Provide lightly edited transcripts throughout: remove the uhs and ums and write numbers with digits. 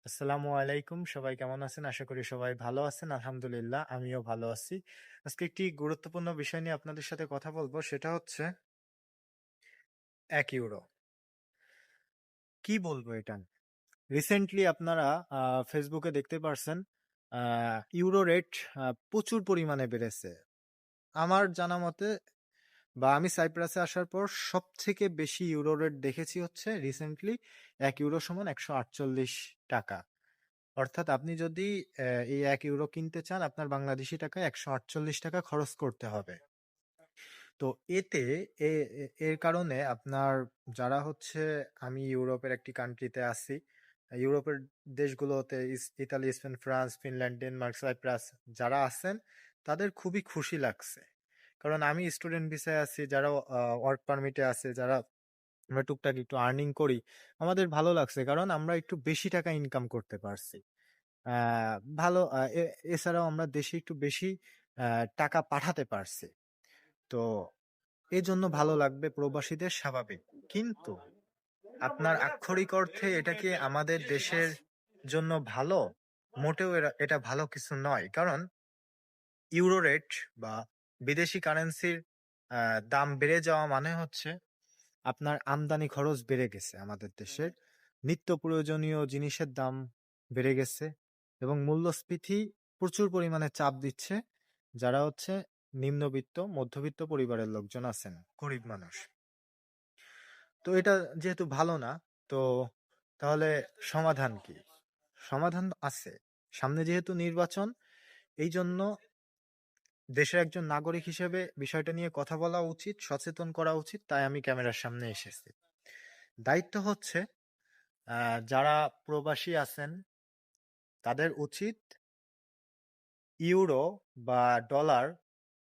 আসসালামু আলাইকুম। সবাই কেমন আছেন? আশা করি সবাই ভালো আছেন। আলহামদুলিল্লাহ, আমিও ভালো আছি। আজকে একটি গুরুত্বপূর্ণ বিষয় নিয়ে আপনাদের সাথে কথা বলবো। সেটা হচ্ছে €১। কি বলবো এটা? রিসেন্টলি আপনারা ফেসবুকে দেখতে পারছেন আ ইউরো রেট প্রচুর পরিমাণে বেড়েছে। আমার জানা মতে বা আমি সাইপ্রাসে আসার পর সবথেকে বেশি ইউরো রেট দেখেছি হচ্ছে রিসেন্টলি €১ সমান ৳১৪৮। অর্থাৎ আপনি যদি এই €১ কিনতে চান, আপনার বাংলাদেশী টাকায় ৳১৪৮ খরচ করতে হবে। তো এতে এ এ এর কারণে আপনার যারা হচ্ছে আমি ইউরোপের একটি কান্ট্রিতে আছি। ইউরোপের দেশগুলোতে Italy, Spain, France, Finland, Denmark, Cyprus যারা আছেন তাদের খুবই খুশি লাগছে। কারণ আমি স্টুডেন্ট ভিসায় আছি, যারা ওয়ার্ক পারমিটে আছে, যারা আমরা টুকটাক একটু আর্নিং করি, আমাদের ভালো লাগছে কারণ আমরা একটু বেশি টাকা ইনকাম করতে পারছি। আ ভালো এছাড়াও আমরা দেশে একটু বেশি আ টাকা পাঠাতে পারছি। তো এজন্য ভালো লাগবে প্রবাসীদের, স্বাভাবিক। কিন্তু আপনার আক্ষরিক অর্থে এটা কি আমাদের দেশের জন্য ভালো? মোটেও এটা ভালো কিছু নয়। কারণ ইউরো রেট বা বিদেশি কারেন্সির আ দাম বেড়ে যাওয়া মানে হচ্ছে আপনার আমদানি খরচ বেড়ে গেছে আমাদের দেশের। নিত্য প্রয়োজনীয় জিনিসের দাম বেড়ে গেছে এবং মূল্যস্ফীতি প্রচুর পরিমাণে চাপ দিচ্ছে যারা হচ্ছে নিম্নবিত্ত, মধ্যবিত্ত পরিবারের লোকজন আছেন, গরিব মানুষ। তো এটা যেহেতু ভালো না, তো তাহলে সমাধান কি? সমাধান আছে। সামনে যেহেতু নির্বাচন, এইজন্য দেশের একজন নাগরিক হিসেবে বিষয়টা নিয়ে কথা বলা উচিত, সচেতন করা উচিত। তাই আমি ক্যামেরার সামনে এসেছি। দায়িত্ব হচ্ছে যারা প্রবাসী আছেন তাদের উচিত ইউরো বা ডলার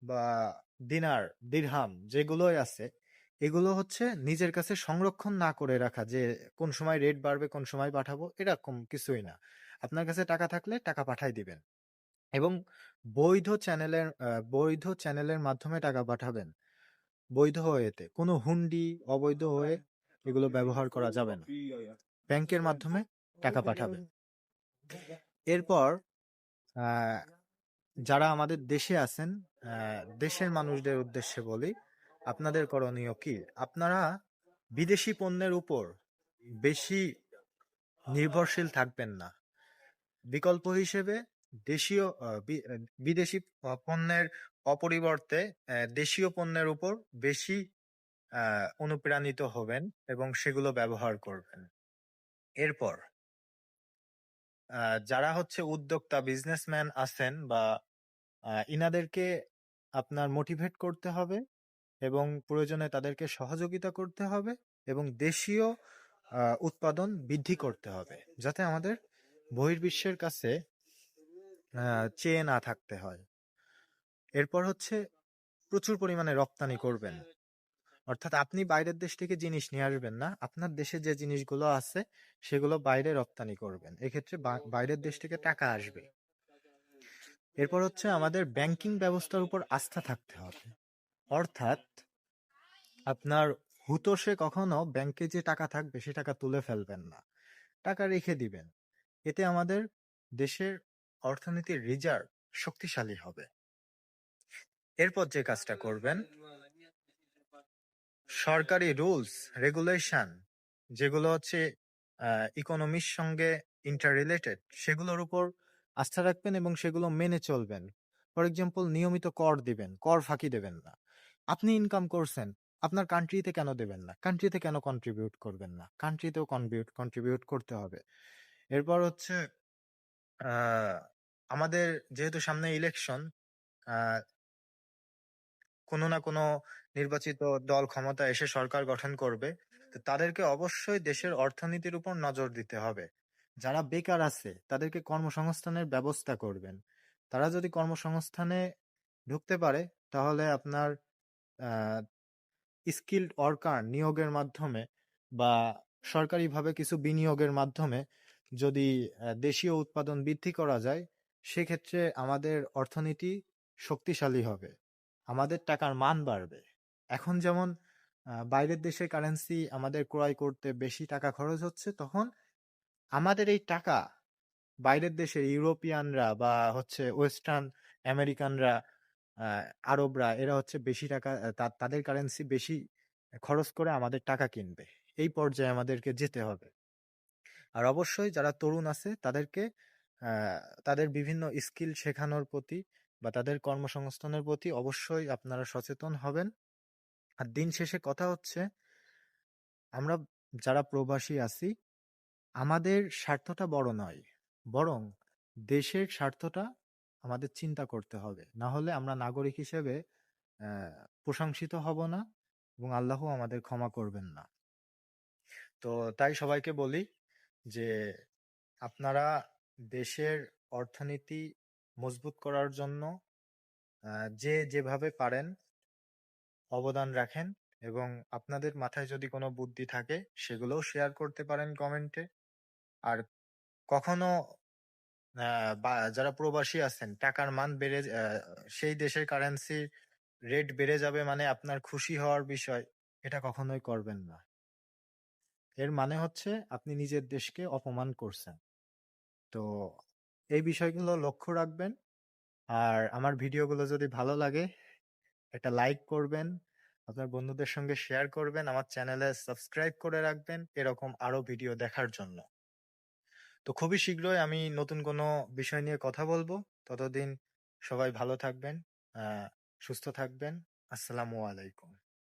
বা দিনার, দিরহাম যেগুলোই আছে, এগুলো হচ্ছে নিজের কাছে সংরক্ষণ না করে রাখা যে কোন সময় রেট বাড়বে, কোন সময় পাঠাবো, এরকম কিছুই না। আপনার কাছে টাকা থাকলে টাকা পাঠাই দিবেন এবং বৈধ চ্যানেলের মাধ্যমে টাকা পাঠাবেন। বৈধ ওয়েতে, কোনো হুন্ডি, অবৈধ হয়ে এগুলো ব্যবহার করা যাবে না। ব্যাংকের মাধ্যমে টাকা পাঠাবেন। এরপর আহ, যারা আমাদের দেশে আছেন, দেশের মানুষদের উদ্দেশ্যে বলি, আপনাদের করণীয় কি? আপনারা বিদেশি পণ্যের উপর বেশি নির্ভরশীল থাকবেন না। বিকল্প হিসেবে দেশীয় বিদেশি পণ্যের অপরিবর্তে দেশীয় পণ্যের উপর বেশি অনুপ্রাণিত হবেন এবং সেগুলো ব্যবহার করবেন। এরপর যারা হচ্ছে উদ্যোক্তা, বিজনেসম্যান আছেন বা ইনাদেরকে আপনার মোটিভেট করতে হবে এবং প্রয়োজনে তাদেরকে সহযোগিতা করতে হবে এবং দেশীয় উৎপাদন বৃদ্ধি করতে হবে যাতে আমাদের বহির্বিশ্বের কাছে চেয়ে না থাকতে হয়। এরপর হচ্ছে প্রচুর পরিমাণে রপ্তানি করবেন। অর্থাৎ আপনি বাইরের দেশ থেকে জিনিস নিয়ে আসবেন না, আপনার দেশে যে জিনিসগুলো আছে সেগুলো বাইরে রপ্তানি করবেন। এক্ষেত্রে বাইরের দেশ থেকে টাকা আসবে। এরপর হচ্ছে আমাদের ব্যাংকিং ব্যবস্থার উপর আস্থা থাকতে হবে। অর্থাৎ আপনার হুতোষে কখনো ব্যাংকে যে টাকা থাকবে সে টাকা তুলে ফেলবেন না, টাকা রেখে দিবেন। এতে আমাদের দেশের অর্থনীতির রিজার্ভ শক্তিশালী হবে। এরপর যে কাজটা করবেন, সরকারি রুলস রেগুলেশন যেগুলো হচ্ছে ইকোনমির সঙ্গে ইন্টার রিলেটেড, সেগুলোর উপর আস্থা রাখবেন এবং সেগুলো মেনে চলবেন। ফর এক্সাম্পল, নিয়মিত কর দিবেন, কর ফাঁকি দেবেন না। আপনি ইনকাম করছেন, আপনার কান্ট্রিতে কেন দেবেন না? কান্ট্রিতে কেন কন্ট্রিবিউট করবেন না? কান্ট্রিতেও কন্ট্রিবিউট করতে হবে। এরপর হচ্ছে আহ, আমাদের যেহেতু সামনে ইলেকশন, কোনো না কোনো নির্বাচিত দল ক্ষমতা এসে সরকার গঠন করবে। তো তাদেরকে অবশ্যই দেশের অর্থনীতির উপর নজর দিতে হবে। যারা বেকার আছে তাদেরকে কর্মসংস্থানের ব্যবস্থা করবেন। তারা যদি কর্মসংস্থানে ঢুকতে পারে তাহলে আপনার স্কিল্ড ওয়ার্কার নিয়োগের মাধ্যমে বা সরকারিভাবে কিছু বিনিয়োগের মাধ্যমে যদি দেশীয় উৎপাদন বৃদ্ধি করা যায়, সেক্ষেত্রে আমাদের অর্থনীতি শক্তিশালী হবে, আমাদের টাকার মান বাড়বে। এখন যেমন বাইরের দেশের কারেন্সি আমাদের ক্রয় করতে বেশি টাকা খরচ হচ্ছে, তখন আমাদের এই টাকা বাইরের দেশের ইউরোপিয়ানরা বা হচ্ছে ওয়েস্টার্ন আমেরিকানরা, আরবরা, এরা হচ্ছে বেশি টাকা, তাদের কারেন্সি বেশি খরচ করে আমাদের টাকা কিনবে। এই পর্যায়ে আমাদেরকে যেতে হবে। আর অবশ্যই যারা তরুণ আছে তাদেরকে তাদের বিভিন্ন স্কিল শেখানোর প্রতি বা তাদের কর্মসংস্থানের প্রতি অবশ্যই আপনারা সচেতন হবেন। আর দিন শেষে কথা হচ্ছে, আমরা যারা প্রবাসী আছি, আমাদের স্বার্থটা বড় নয়, বরং দেশের স্বার্থটা আমাদের চিন্তা করতে হবে। না হলে আমরা নাগরিক হিসেবে প্রশংসিত হব না, এবং আল্লাহ আমাদের ক্ষমা করবেন না। তো তাই সবাইকে বলি যে আপনারা দেশের অর্থনীতি মজবুত করার জন্য যে যেভাবে পারেন অবদান রাখেন, এবং আপনাদের মাথায় যদি কোনো বুদ্ধি থাকে সেগুলোও শেয়ার করতে পারেন কমেন্টে। আর কখনো যারা প্রবাসী আছেন, টাকার মান বেড়ে সেই দেশের কারেন্সি রেট বেড়ে যাবে মানে আপনার খুশি হওয়ার বিষয়, এটা কখনোই করবেন না। এর মানে হচ্ছে আপনি নিজের দেশকে অপমান করছেন। তো এই বিষয়গুলো লক্ষ্য রাখবেন। আর আমার ভিডিওগুলো যদি ভালো লাগে, একটা লাইক করবেন, আপনার বন্ধুদের সঙ্গে শেয়ার করবেন, আমার চ্যানেলে সাবস্ক্রাইব করে রাখবেন এরকম আরো ভিডিও দেখার জন্য। তো খুবই শীঘ্রই আমি নতুন কোনো বিষয় নিয়ে কথা বলবো। ততদিন সবাই ভালো থাকবেন, সুস্থ থাকবেন। আসসালামু আলাইকুম।